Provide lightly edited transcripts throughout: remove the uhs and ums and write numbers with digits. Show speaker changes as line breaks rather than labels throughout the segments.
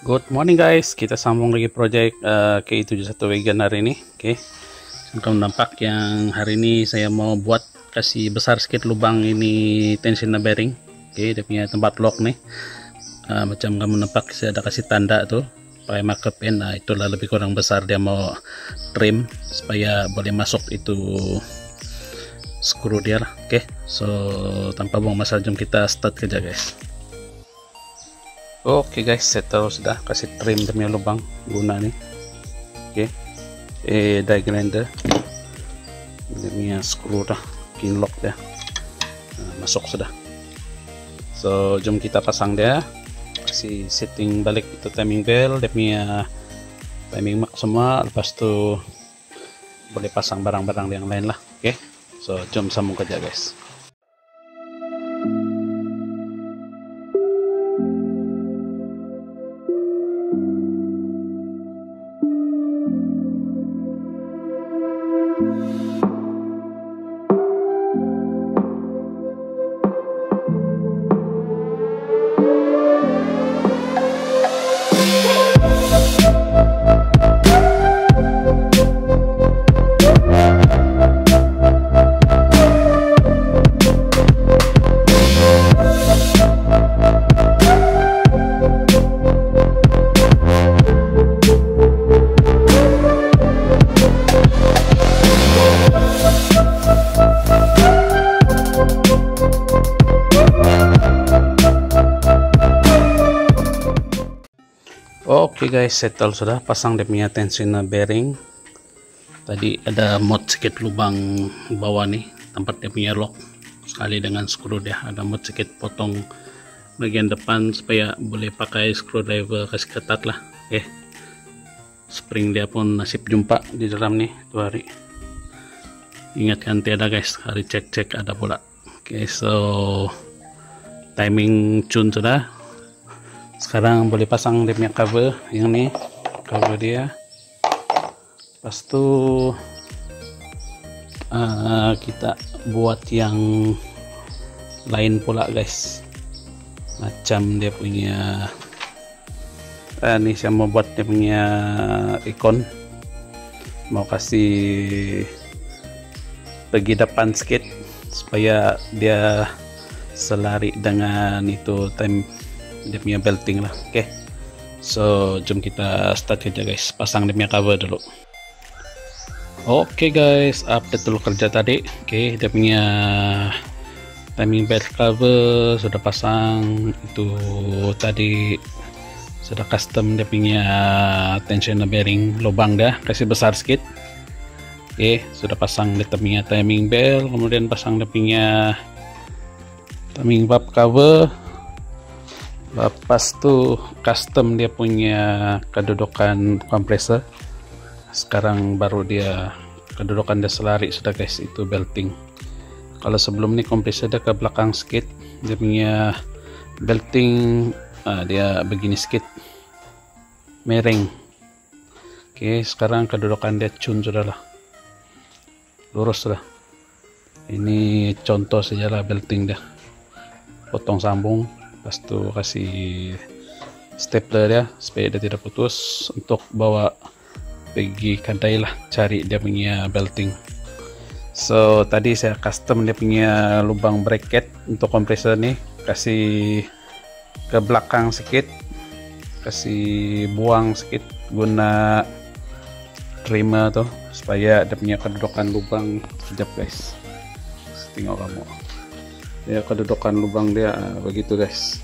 Good morning guys, kita sambung lagi project K71 Wagon hari ini. Oke, kalau nampak yang hari ini saya mau buat kasih besar sedikit lubang ini tensioner bearing. Oke, dia punya tempat lock nih. Macam kamu nampak saya ada kasih tanda tuh pakai marker pen. Nah, itulah lebih kurang besar dia mau trim supaya boleh masuk itu screw dia lah. Oke, so tanpa buang masa jom kita start kerja guys. Oke guys, settle sudah kasih trim demi lubang guna nih. Oke, die grinder demi screw dah, pin lock dah, masuk sudah. So jom kita pasang dia, kasih setting balik itu timing bell demi timing mark semua. Lepas tu boleh pasang barang-barang yang lain lah. Oke, so jom sambung kerja guys. Oke guys, settle sudah, pasang dia punya tensioner bearing. Tadi ada mod sedikit lubang bawah nih, tempat dia punya lock. Sekali dengan screw dia ada mod sedikit potong bagian depan supaya boleh pakai screwdriver kasih ketat lah. Oke, spring dia pun nasib jumpa di dalam nih 2 hari. Ingatkan tiada guys, hari cek ada pula. Oke, so timing tune sudah. Sekarang boleh pasang dia punya cover yang nih, cover dia. Lepas tu kita buat yang lain pula guys, macam dia punya ini saya mau buat dia punya ikon, mau kasih pergi depan sedikit supaya dia selari dengan itu time dia punya belting lah. Oke, so jom kita start kerja guys, pasang dia punya cover dulu. Oke guys, update dulu kerja tadi. Oke, dia punya timing belt cover sudah pasang. Itu tadi sudah custom dia punya tensioner bearing lubang dah, kasih besar sedikit. Oke, sudah pasang dia punya timing belt, kemudian pasang dia punya timing valve cover. Lepas tu custom dia punya kedudukan kompresor. Sekarang baru dia kedudukan dia selari sudah guys, itu belting. Kalau sebelum ni kompresor dia ke belakang sedikit, dia punya belting dia begini sedikit miring. Oke, sekarang kedudukan dia tune sudah lah, lurus sudah. Ini contoh sajalah belting dia, potong sambung. Lepas tu kasih stapler dia supaya dia tidak putus, untuk bawa pergi kedai lah cari dia punya belting. So tadi saya custom dia punya lubang bracket untuk kompresor nih, kasih ke belakang sedikit, kasih buang sedikit guna trimmer tuh supaya dia punya kedudukan lubang. Sekejap guys, tengok kamu ya kedudukan lubang dia begitu guys.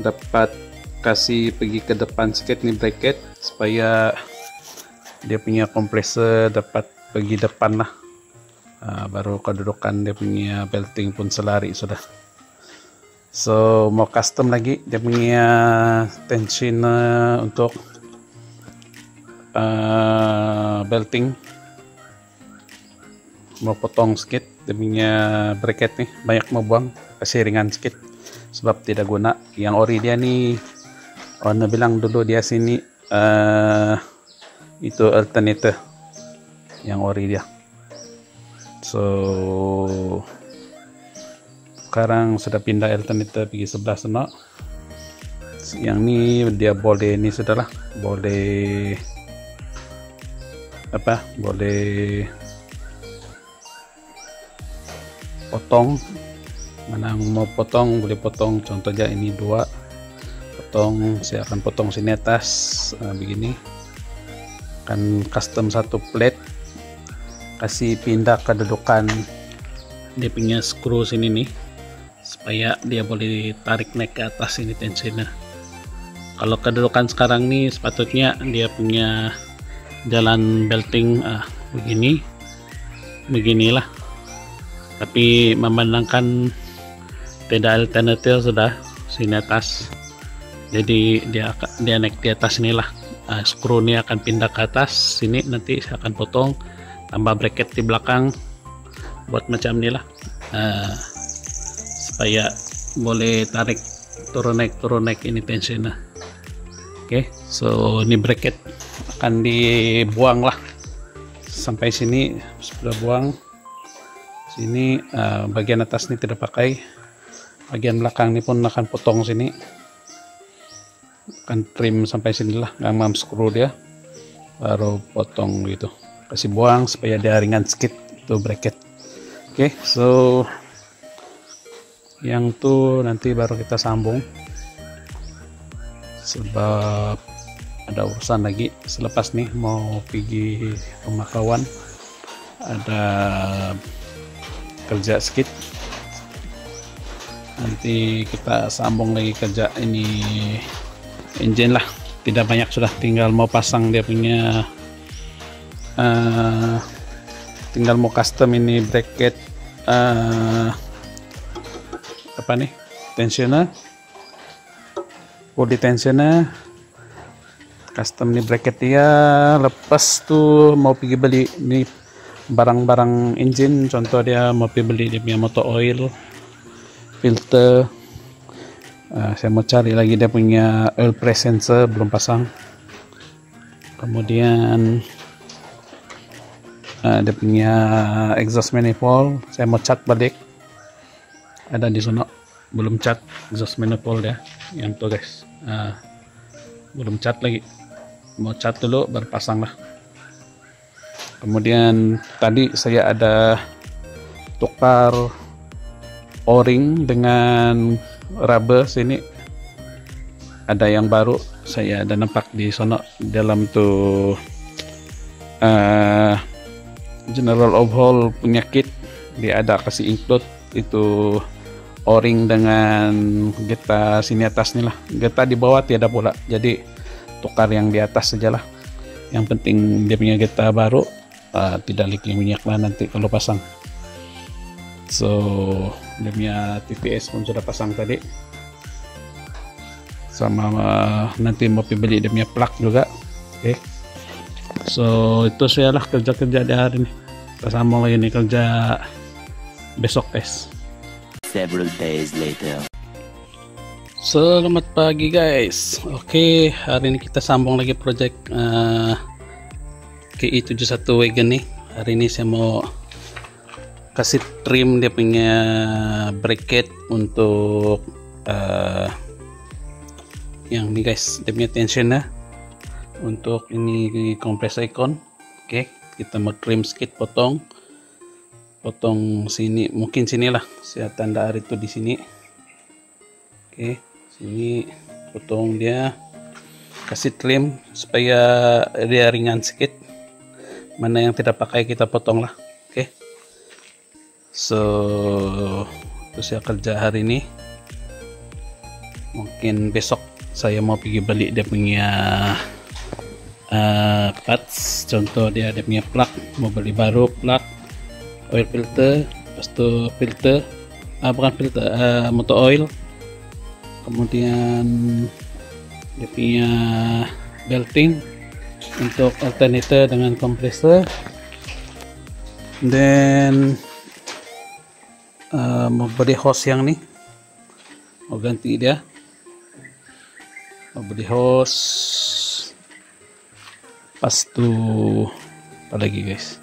Dapat kasih pergi ke depan sedikit nih bracket supaya dia punya kompresor dapat pergi depan lah. Baru kedudukan dia punya belting pun selari sudah. So mau custom lagi dia punya tensioner untuk belting, mau potong sedikit dia punya bracket nih, banyak mau buang, kasih ringan sedikit sebab tidak guna. Yang ori dia nih owner bilang dulu dia sini itu alternator yang ori dia. So sekarang sudah pindah alternator pergi sebelah sana. Yang ni dia boleh ni sudahlah, boleh apa, boleh potong, mana mau potong boleh potong. Contohnya ini 2 potong, saya akan potong sini atas begini, akan custom 1 plate, kasih pindah kedudukan dia punya screw sini nih, supaya dia boleh tarik naik ke atas ini tensioner. Kalau kedudukan sekarang nih sepatutnya dia punya jalan belting beginilah, tapi memandangkan tidak alternatif sudah sini atas, jadi dia naik di atas inilah. Skru ini akan pindah ke atas sini, nanti saya akan potong, tambah bracket di belakang buat macam inilah, supaya boleh tarik turun naik ini tensioner. Oke, so ini bracket akan dibuang lah sampai sini, sudah buang sini. Bagian atas ini tidak pakai, bagian belakang ini pun akan potong sini, akan trim sampai sinilah, ngamam screw dia baru potong gitu, kasih buang supaya dia ringan sedikit itu bracket. Oke, so yang tuh nanti baru kita sambung, sebab ada urusan lagi selepas nih mau pergi rumah kawan, ada kerja sedikit, nanti kita sambung lagi kerja ini engine lah. Tidak banyak, sudah tinggal mau pasang dia punya tinggal mau custom ini bracket apa nih, tensioner, body tensioner, custom nih bracket dia. Lepas tuh mau pergi beli nih barang-barang engine, contoh dia mau pergi beli dia punya motor oil, filter. Saya mau cari lagi dia punya oil press sensor, belum pasang. Kemudian dia punya exhaust manifold, saya mau cat balik, ada di sana, belum cat exhaust manifold ya, yang tuh guys, belum cat lagi, mau cat dulu baru pasang lah. Kemudian tadi saya ada tukar o-ring dengan rubber sini, ada yang baru, saya ada nampak di sana dalam tuh general overhaul punya kit, dia ada kasih include itu o-ring dengan getah sini atas nih lah, getah di bawah tiada pula, jadi tukar yang di atas sajalah. Yang penting dia punya getah baru, tidak leaking minyak lah nanti kalau pasang. So dia punya TPS pun sudah pasang tadi, sama nanti mau beli dia punya plug juga. Oke, so itu saya lah kerja-kerja di hari ini. Kita sambung lagi nih kerja besok guys.
Several days later.
Selamat pagi guys. Oke, hari ini kita sambung lagi project KI71 wagon nih. Hari ini saya mau kasih trim dia punya bracket untuk yang ini guys, dia punya tensioner untuk ini kompresor icon. Oke, kita mau trim sedikit, potong sini, mungkin sinilah saya tanda hari itu di sini. Oke, sini potong dia, kasih trim supaya dia ringan sedikit, mana yang tidak pakai kita potong lah. Oke, so itu saya kerja hari ini. Mungkin besok saya mau pergi beli dia punya parts, contoh dia punya plug, mau beli baru plug, oil filter, lepas itu filter, bukan filter, motor oil, kemudian dia punya belting untuk alternator dengan kompresor, dan mau beli hose yang nih, mau ganti dia, mau beli hose, pas tuh apa lagi guys,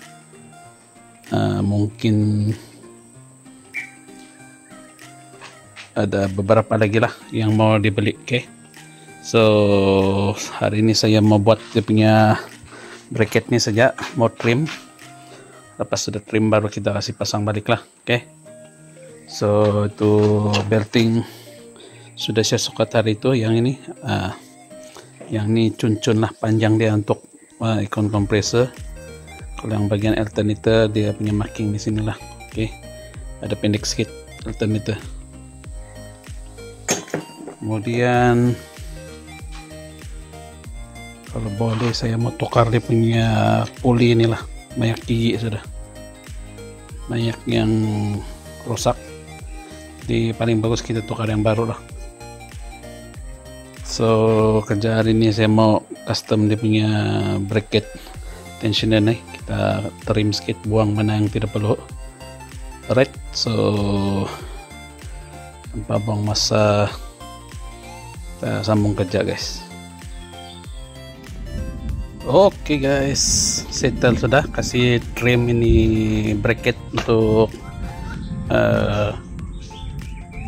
mungkin ada beberapa lagi lah yang mau dibeli. Oke, So hari ini saya mau buat dia punya bracketnya saja, mau trim. Lepas sudah trim baru kita kasih pasang balik lah. Oke. So itu belting sudah saya sokat hari itu. Yang ini yang ini cuncun lah, panjang dia untuk ikon kompresor. Kalau yang bagian alternator dia punya marking di sini lah. Oke. Ada pendek sedikit alternator. Kemudian kalau boleh saya mau tukar dia punya puli inilah, banyak gigi sudah, banyak yang rusak. Jadi paling bagus kita tukar yang baru lah. So kerja hari ini saya mau custom dia punya bracket tensioner nih. Kita trim sedikit, buang mana yang tidak perlu. Alright, so tanpa buang masa kita sambung kerja guys. Oke guys, settle sudah, kasih trim ini bracket untuk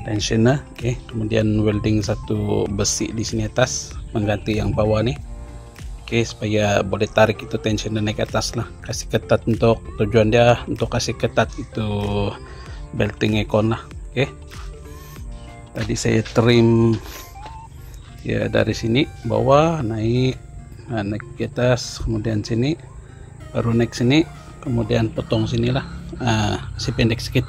tensioner. Oke, kemudian welding satu besi di sini atas mengganti yang bawah nih. Oke, supaya boleh tarik itu tensioner naik ke atas lah. Kasih ketat, untuk tujuan dia untuk kasih ketat itu belting ekon lah. Oke, tadi saya trim ya dari sini bawah naik, naik ke atas, kemudian sini baru naik sini, kemudian potong sinilah, kasih pendek sedikit.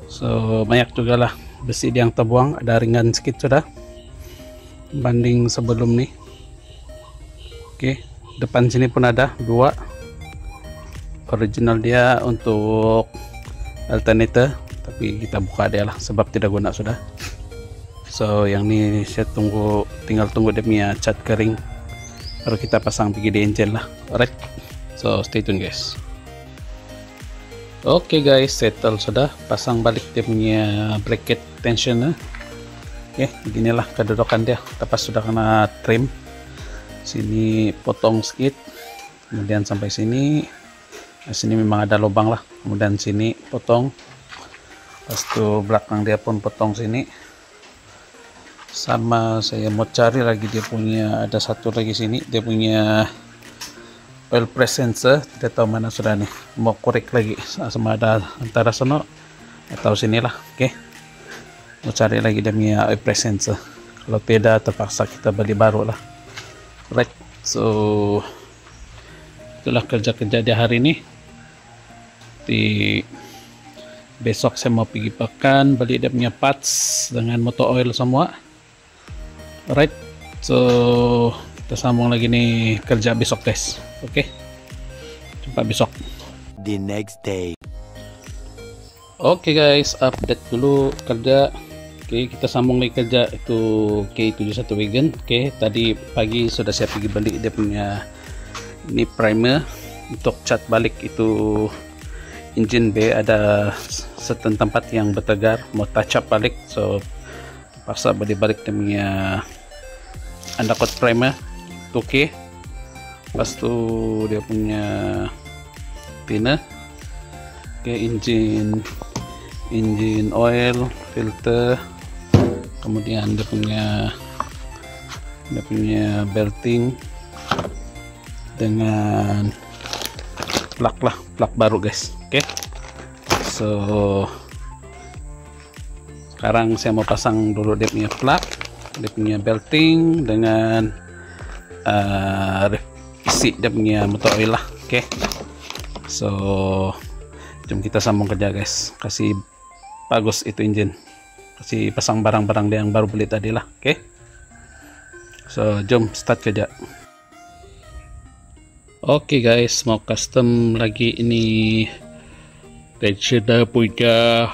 So banyak juga lah besi yang terbuang, ada ringan sedikit sudah banding sebelum nih. Oke, depan sini pun ada dua original dia untuk alternator, tapi kita buka dia lah sebab tidak guna sudah. So yang ini saya tinggal tunggu dia punya cat kering baru kita pasang pergi di engine lah. Alright, so stay tune guys. Oke guys, settle sudah, pasang balik dia punya bracket tensioner. Oke, beginilah kedudukan dia. Lepas sudah kena trim, sini potong sedikit, kemudian sampai sini. Nah, sini memang ada lubang lah, kemudian sini potong, pas itu belakang dia pun potong sini. Sama saya mau cari lagi dia punya, ada satu lagi sini dia punya oil press sensor, tidak tahu mana sudah nih, mau korek lagi sama ada antara sono atau sinilah. Oke, mau cari lagi dia punya oil press sensor, kalau tidak terpaksa kita beli baru lah. Right, so itulah kerja-kerja di hari ini. Di besok saya mau pergi pekan, beli dia punya parts dengan motor oil semua. Alright, so kita sambung lagi nih kerja besok guys. Oke, jumpa besok.
The next day.
Oke guys, update dulu kerja. Oke, kita sambung lagi kerja itu K71 Wagon. Oke, tadi pagi sudah saya pergi beli dia punya ini primer untuk cat balik itu engine B. Ada certain tempat yang bertegar, mau touch up balik, so terpaksa balik dia punya undercoat primer 2K. Pas itu dia punya thinner. Oke, engine oil, filter, kemudian dia punya belting dengan plak baru guys. Oke, so sekarang saya mau pasang dulu dia punya plak, dia punya belting dengan isi dia punya motor oil lah. Oke, so jom kita sambung kerja guys, kasih bagus itu engine, kasih pasang barang-barang dia yang baru beli tadi lah. Oke, so jom start kerja. Oke guys, mau custom lagi ini tensioner punya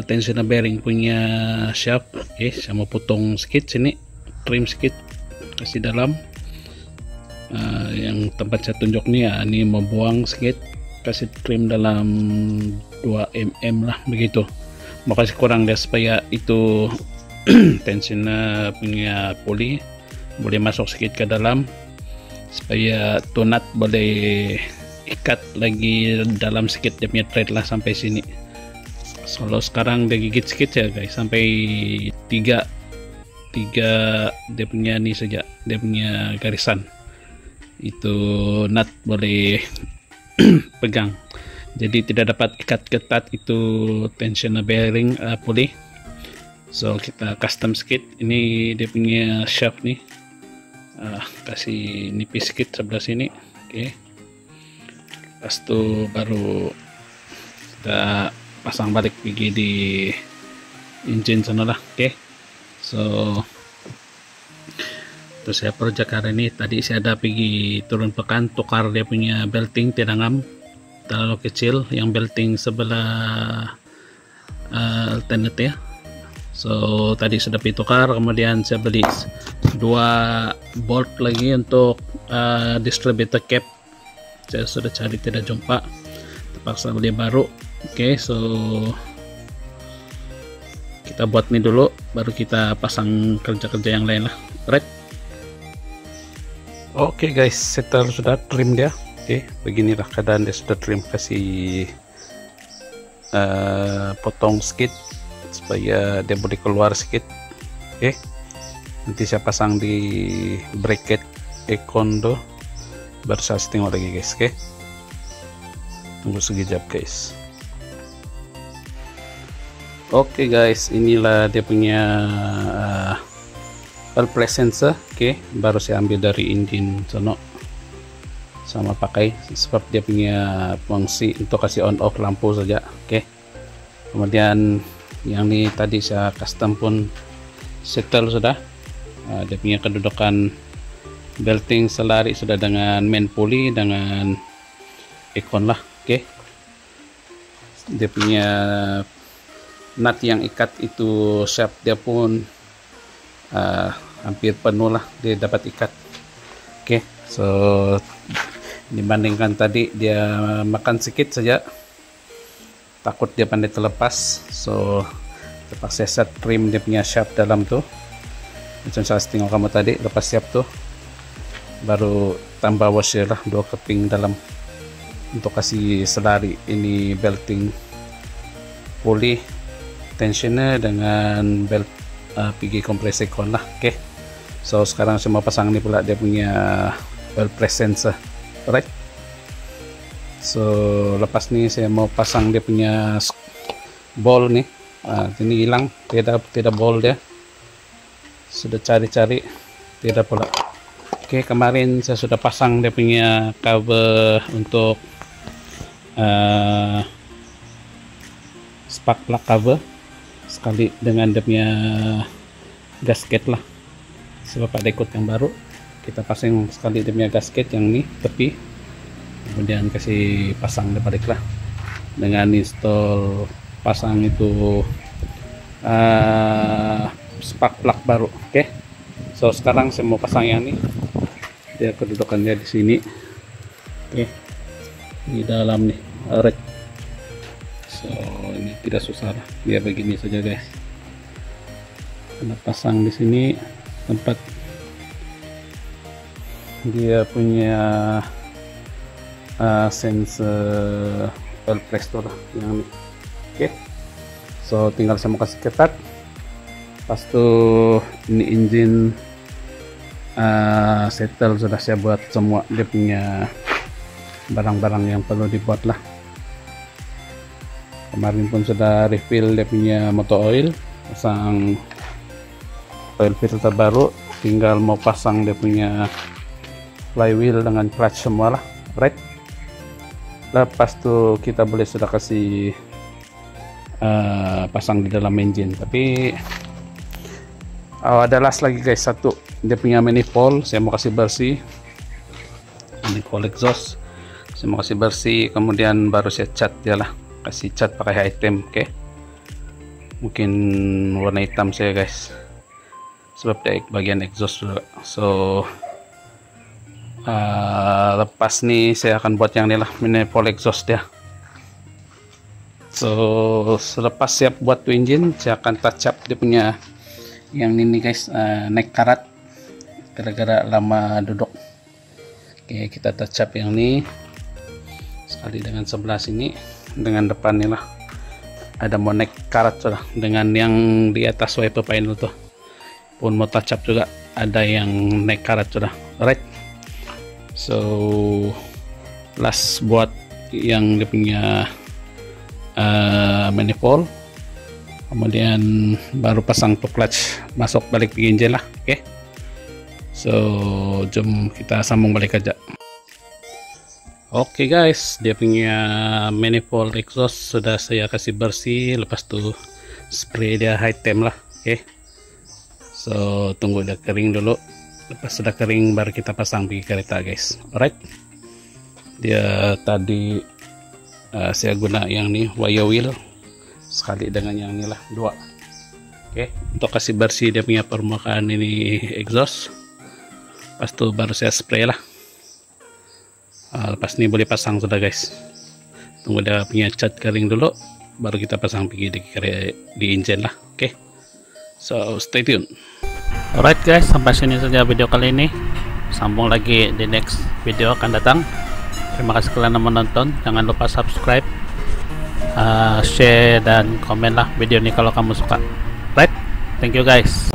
tensioner bearing punya shaft. Oke, saya mau potong sedikit sini, trim sedikit, kasih dalam. Yang tempat saya tunjuk nih ya, ini mau buang sedikit, kasih trim dalam 2 mm lah begitu. Mau kasih kurang dia supaya itu tensioner punya puli boleh masuk sedikit ke dalam, supaya tunat boleh ikat lagi dalam sedikit dia punya thread lah sampai sini. Kalau sekarang dia gigit sedikit ya guys, sampai 3 tiga dia punya ni saja, dia punya garisan itu nut boleh pegang, jadi tidak dapat ikat ketat itu tensioner bearing pulley. So kita custom sedikit, ini dia punya shaft nih, kasih nipis sedikit sebelah sini. Oke, lepas itu baru kita pasang balik pergi di engine sana lah. Oke, so terus saya project hari ini tadi saya ada pergi turun pekan tukar dia punya belting tirangam terlalu kecil, yang belting sebelah alternate ya. So tadi sudah ditukar, kemudian saya beli 2 bolt lagi untuk distributor cap, saya sudah cari tidak jumpa, terpaksa beli baru. Oke, so kita buat ini dulu baru kita pasang kerja-kerja yang lain lah. Right. Oke guys, setelah sudah trim dia, oke, beginilah keadaan dia sudah trim, kasih potong sedikit supaya dia boleh keluar sedikit. Oke, nanti saya pasang di bracket Econ tuh, baru saya tengok lagi guys. Oke, tunggu sekejap guys. Oke guys, inilah dia punya valve sensor. Oke, baru saya ambil dari engine sono sama pakai, sebab dia punya fungsi untuk kasih on off lampu saja. Oke, kemudian yang ini tadi saya custom pun settle sudah, dia punya kedudukan belting selari sudah dengan main pulley dengan Econ lah. Oke, dia punya nut yang ikat itu shaft dia pun hampir penuh lah, dia dapat ikat. Oke, so dibandingkan tadi dia makan sedikit saja, takut dia pandai terlepas, so terpaksa set trim dia punya shaft dalam tuh, macam saya tengok kamu tadi. Lepas siap tuh baru tambah washer lah 2 keping dalam untuk kasih selari ini belting pulley tensioner dengan belt PG compressor Econ lah. Oke, so sekarang saya mau pasang ini pula dia punya valve press sensor. Alright, so lepas nih saya mau pasang dia punya ball nih. Ini hilang, tidak ball dia, sudah cari-cari tidak pula. Oke, kemarin saya sudah pasang dia punya cover untuk spark plug cover sekali dengan dia punya gasket lah, sebab ada ikut yang baru, kita pasang sekali dia punya gasket yang ini tepi, kemudian kasih pasang dia balik lah dengan install pasang itu spark plug baru. Oke, so sekarang saya mau pasang yang ini, dia kedudukannya di sini. Oke, di dalam nih. Alright, so ini tidak susah lah, dia begini saja guys. Kita pasang di sini tempat dia punya sensor valve pressure lah yang ini. Oke, so tinggal saya mau kasih ketat. Pas tuh ini engine settle, sudah saya buat semua dia punya barang-barang yang perlu dibuat lah. Kemarin pun sudah refill dia punya motor oil, pasang oil filter baru, tinggal mau pasang dia punya flywheel dengan clutch semua lah. Right, lepas tuh kita boleh sudah kasih pasang di dalam engine. Tapi ada last lagi guys, satu dia punya manifold saya mau kasih bersih, manifold exhaust saya mau kasih bersih, kemudian baru saya cat dia lah, kasih cat pakai item. Oke, mungkin warna hitam saya guys, sebab dia bagian exhaust juga. So lepas nih saya akan buat yang ini lah, manifold exhaust dia. So selepas siap buat tuh engine, saya akan touch up dia punya yang ini guys, neck karat gara-gara lama duduk. Oke, kita touch up yang ini sekali dengan sebelah sini, dengan depan nih lah ada mau neck karat sudah, dengan yang di atas wiper panel tuh pun mau touch up juga ada yang naik karat sudah. Alright, so last buat yang dia punya manifold, kemudian baru pasang to clutch, masuk balik di engine lah. Oke, so jom kita sambung balik aja. Oke guys, dia punya manifold exhaust sudah saya kasih bersih, lepas tu spray dia high temp lah. Oke, so tunggu dia kering dulu, lepas sudah kering baru kita pasang di kereta guys. Alright, dia tadi saya guna yang ni wire wheel sekali dengan yang ni lah, dua. Oke, untuk kasih bersih dia punya permukaan ini exhaust, lepas tu baru saya spray lah. Lepas ni boleh pasang sudah guys. Tunggu dia punya cat kering dulu baru kita pasang pergi di engine lah. Oke, so stay tune. Alright guys, sampai sini saja video kali ini, sambung lagi di next video akan datang. Terima kasih kalian yang menonton, jangan lupa subscribe, share dan komen lah video ini kalau kamu suka. Right, thank you guys.